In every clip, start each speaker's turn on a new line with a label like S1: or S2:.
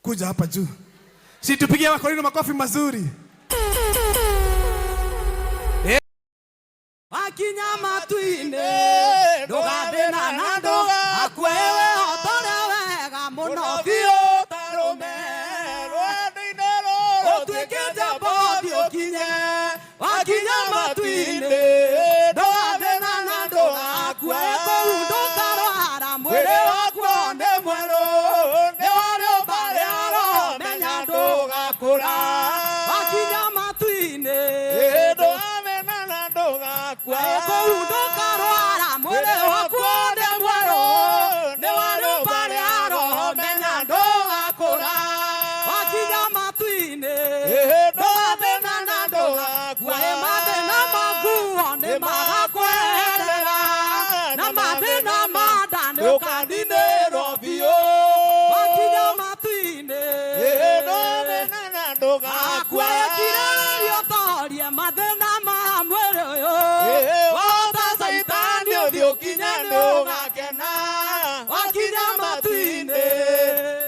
S1: Kuja hapa juu. Si tupigie Wakorino makofi mazuri.
S2: Akinyama tuine ndogathina na ndo akwewe otore wega muno biu tarume rwendo-inĩ rũrũ twĩkĩte bothi ũkinye akinyama tuine ndogathina na ndo akwewe kũu ndũkarwara mwĩrĩ wakuo nĩ mwerũ nĩ warĩũmba rĩa roho menya ndũgakũra akinyama tuine kũu ndũkarwara mwĩrĩ wakuo nĩ mwerũ nĩ warĩũmba rĩa roho menya ndũgakũra wakinya matu-inĩ ndũgathĩna na ndũgakua mathĩna maguo nĩ magakweherera na mathĩna ma nda nĩ ũkathinĩrwo biũ wakinya matu-inĩ ndũgathĩna na ndũgakua kirĩrĩrio torie mathĩna ma mwĩrĩ ũyũ wota saitani ũthiũkinya ndũgakena wakinya matu-inĩ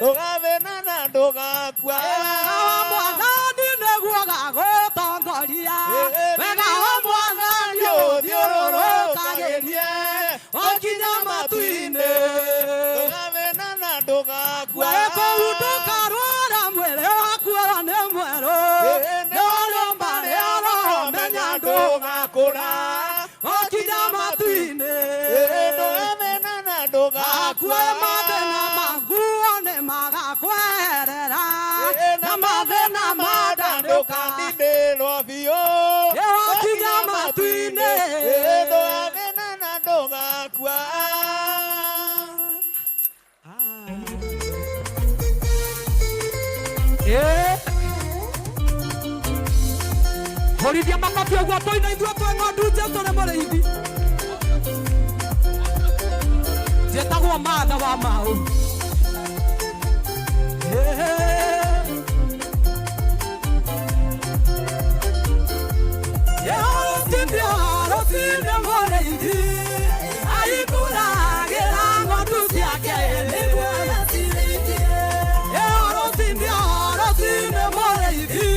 S2: ndũgathĩna na ndũgakua wega wa mwathani nĩguo gagũtongoria wega wa mwathani ũthiũrũrũkagĩrie wakinya matu-inĩ ndũgathĩna na ndũgakua kũu ndũkarwara mwĩrĩ wakuo nĩ mwerũ nĩ warĩũmba rĩa roho menya ndũgakũra wakinya matu-inĩ ndũgathĩna na ndũgakua mathĩna maguo nĩ magakweherera na mathĩna ma nda ndũkathinĩrwo biũ wakinya matu-inĩ ndũgathĩna na ndũgakua Horithia makofi ũguo tũina ithuĩ twĩ ng'ondu Jesũ nĩ mũrĩithi njĩtagwo Martha wa Mau rũciinĩ mũrĩithi aikũragĩra ng'ondu ciake nĩguo acirĩithie rũciinĩ mũrĩithi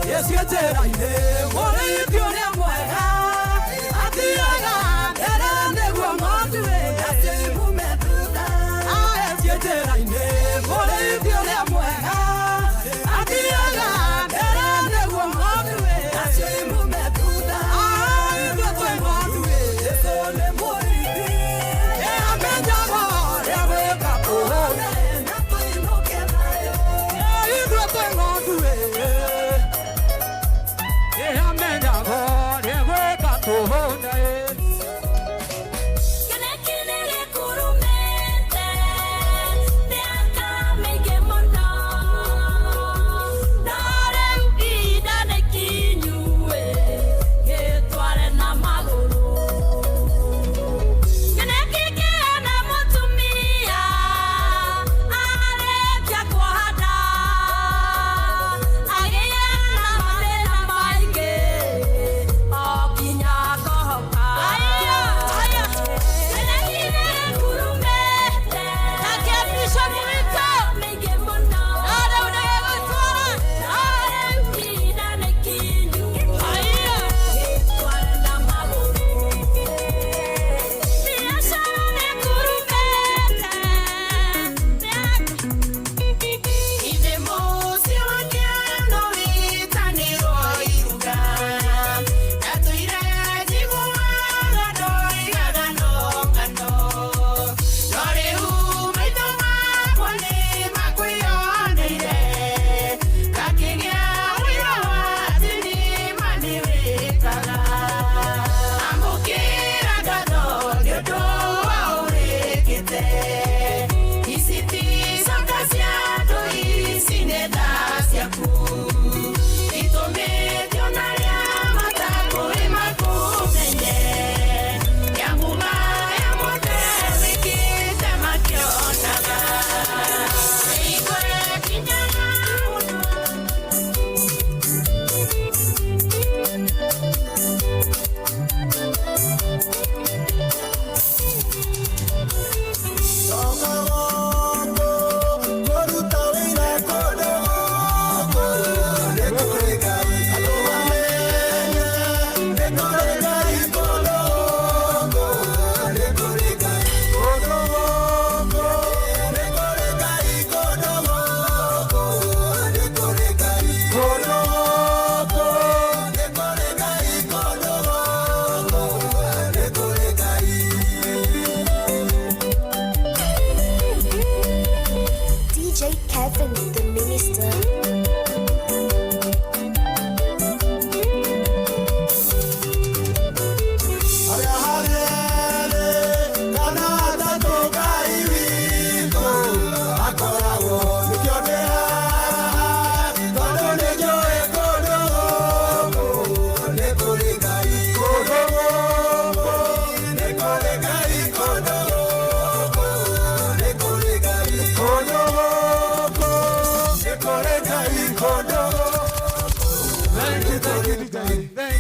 S2: Njĩra-inĩ mũrĩithi ũrĩa mwega athiaga mbere nĩguo ng'ondu ciume thutha acio njĩra-inĩ mũrĩithi ũrĩa mwega athiaga mbere nĩguo ng'ondu ciume thutha ithuĩ twĩ ng'ondu Jesũ nĩ mũrĩithi amenyaga ũrĩa gwĩka tũhũne na tũinũke nayo ithuĩ twĩ ng'ondu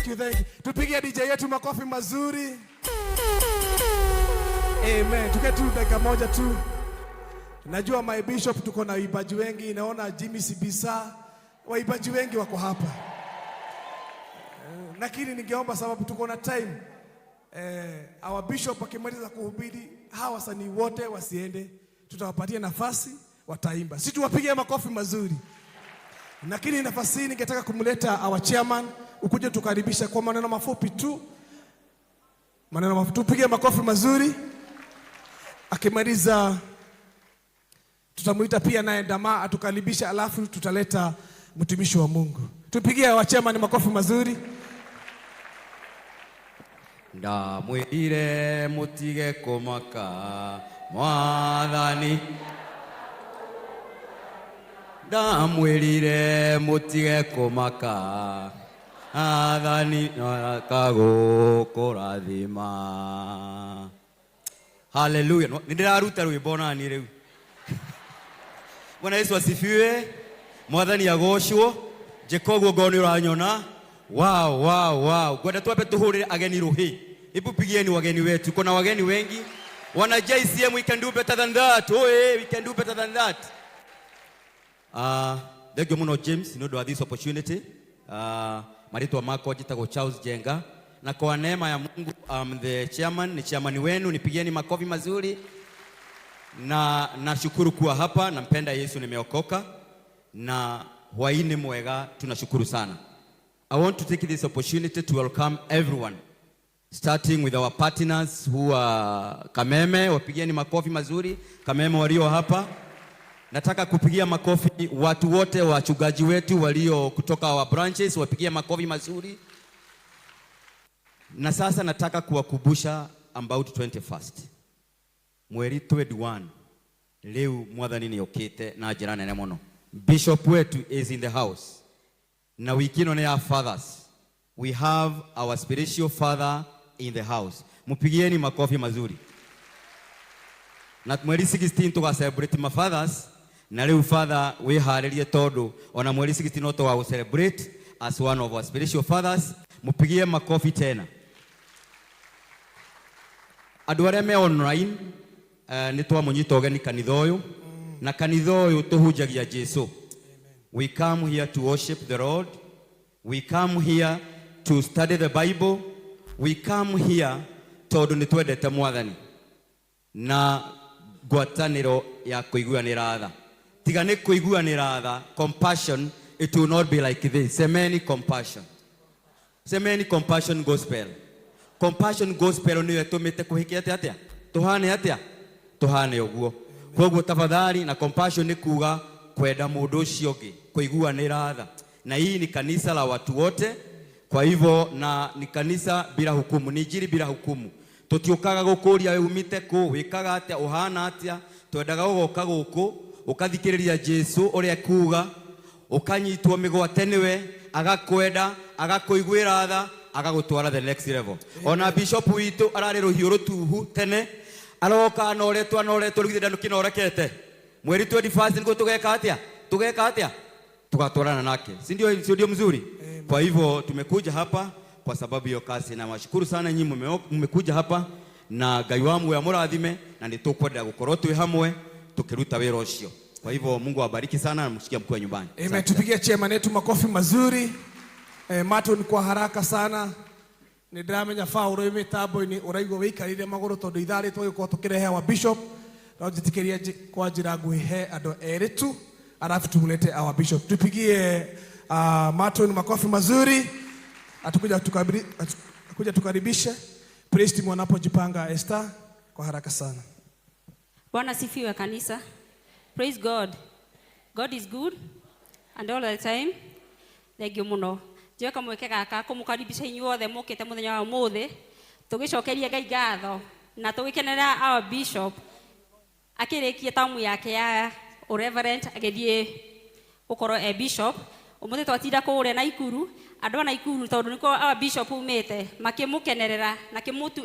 S1: you. Tupigie DJ yetu makofi mazuri. Amen. Tuke tu dakika moja tu. Najua my bishop tuko na waibaji wengi. Naona Jimmy Sibisa. Waibaji wengi wako hapa. Lakini ningeomba sababu tuko na time. Our bishop akimaliza kuhubiri, hawa wasanii wote wasiende. Tutawapatia nafasi, wataimba. Sisi tuwapigie makofi mazuri. Lakini nafasi hii ningetaka kumleta our chairman, ukuje tukaribisha kwa maneno mafupi tu. Maneno mafupi, tupige makofi mazuri. Akimaliza tutamuita pia naye Dama atukaribisha, alafu tutaleta mtumishi wa Mungu. Tupigie our chairman makofi mazuri.
S3: Ndamwire mutige kumaka Mwathani, ndamwirire mutige kumaka Mwathani akagukurathima. Hallelujah. Nindiraruta rwimbo nani riu. Bwana Yesu asifiwe. Mwathani agocwo. Jekoguo ngoni uranyona. Wow. Gwenda tuape tuhurire ageni ruhi. Hebu pigieni wageni wetu. Kuna wageni wengi. Wana JCM, we can do better than that. Oh, hey, we can do better than that. Thank you muno James, you know this opportunity. Maritwa mako jitago Charles Jenga. Na kwa neema ya Mungu, the chairman, ni chairman wenu, nipigieni makofi mazuri. Na nashukuru kuwa hapa, nampenda Yesu, nimeokoka. Na waini mwega, tunashukuru sana. I want to take this opportunity to welcome everyone, starting with our partners who are Kameme. Wapigieni makofi mazuri Kameme walio hapa. Nataka kupigia makofi watu wote wachungaji wetu walio kutoka our branches, wapigie makofi mazuri. Na sasa nataka kuwakumbusha about 21st mweri 21 leo Mwathani ni okite na njira nene muno. Bishop wetu is in the house. Na wiki ino ni ya fathers. We have our spiritual father in the house. Mupigieni makofi mazuri. Na mweri 16 tuka celebrate my fathers. Na leo father we haleluya todo. Ona mweri 16 no to wa celebrate as one of our spiritual fathers. Mupigie makofi tena. Aduare me online ni twa munyito ogeni kanithoyo. Na kanithoyo tuhujagia Jesu. We come here to worship the Lord. We come here to study the Bible. We come here tondu nitwendete Mwathani. Na gwataniro ya kuiguanira tha. Tiga ni kuiguanira tha, compassion, it will not be like this. Semeni compassion. Semeni compassion gospel. Compassion gospel ni yetumite kuhikia atia. Tuhane atia. Tuhane uguo. Koguo tafadhali, na compassion ni kuga kwenda mundu ucio ungi, kuiguanira tha. Na hii ni kanisa la watu wote. Kwa hivyo na ni kanisa bila hukumu, ni injili bila hukumu. Tutiukaga gukuria we umite ku, wikaga atia, uhana atia, twendaga gugoka guku, ukathikiriria Jesu uria kuga, ukanyitwo migwate niwe, agakwenda, agakuiguira tha, agagutwara the next level. Ona bishop witu arari ruhiu rutuhu tene, aroka anoretwo rigithenda kinorekete. Mweri 21 niko tugeka atia? Tugeka atia? Tukatwarana nake. Si ndio mzuri? Kwa hivyo tumekuja hapa kwa sababu hiyo kasi, na washukuru sana nyinyi mmekuja hapa na Ngai wamu ya murathime, na nitukwenda gukorwo twi hamwe tukiruta wira ucio. Kwa hivyo Mungu awabariki sana na msikia mkuu nyumbani.
S1: Amen. Tupigie chairman yetu makofi mazuri. Mato ni kwa haraka sana. Ni ndamenya Paulo imitabo ni uraigo wikarire maguru tondu ithari twiko tukirehe wa bishop. Na jitikiria kwa njira nguhe ando eritu, alafu tumulete our bishop. Tupigie Mato ni makofi mazuri. Atakuja tukaribishe praise team wanapojipanga. Esther kwa haraka sana.
S4: Bwana sifiwe kanisa. Praise God. God is good and all the time. Thank you muno. Jwe kamweke gaka kumukaribisha inyuothe mukite muthenya wa muthi. Tugicokeria Ngai ngatho na tugikenera our bishop akirikia tamu yake ya reverend agethie ukoro bishop. Umuthi twatinda kuure na Ikuru, andu na Ikuru tondu niko our bishop umite makimukenerera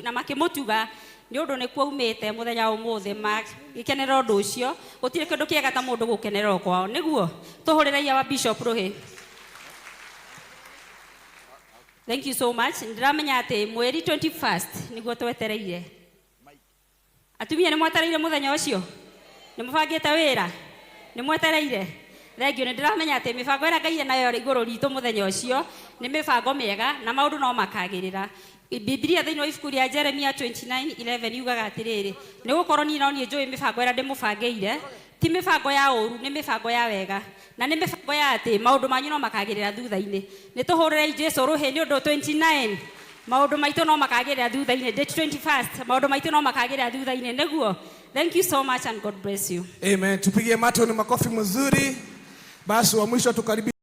S4: na makimutuga ni undu ni kwa umite muthenya umuthi magikenera undu ucio. Gutire kindu kiega ta mundu gukenerera kwao, niguo tuhuriraia wa bishop ruhi. Thank you so much. Ndiramenya ati mweri 21st niguo twetereire. Atumia ni mwetereire muthenya ucio? Ni mubangite wira? Ni mwetereire? Thengio, ndiramenya ati mibango ira Ngai nayo ri iguru ritu muthenya ucio ni mibango mega na maundu no makagirira. Biblia thiini wa ibuku ria Jeremia 29:11 yugaga atiriri, ni gukorwo ni noni njui mibango ira ndimubangeire ti mibango ya uru, ni mibango ya wega, na ni mibango ya ati maundu manyu no makagirira thutha-ini. Ni tuhurire Jesu ruhi ni undu 29 maundu maitu no makagirira thutha-ini. Date 21st maundu maitu no makagirira thutha-ini niguo. Thank you so much and God bless you.
S1: Amen. Tupigie matoni makofi mazuri. Basi wa mwisho tukaribia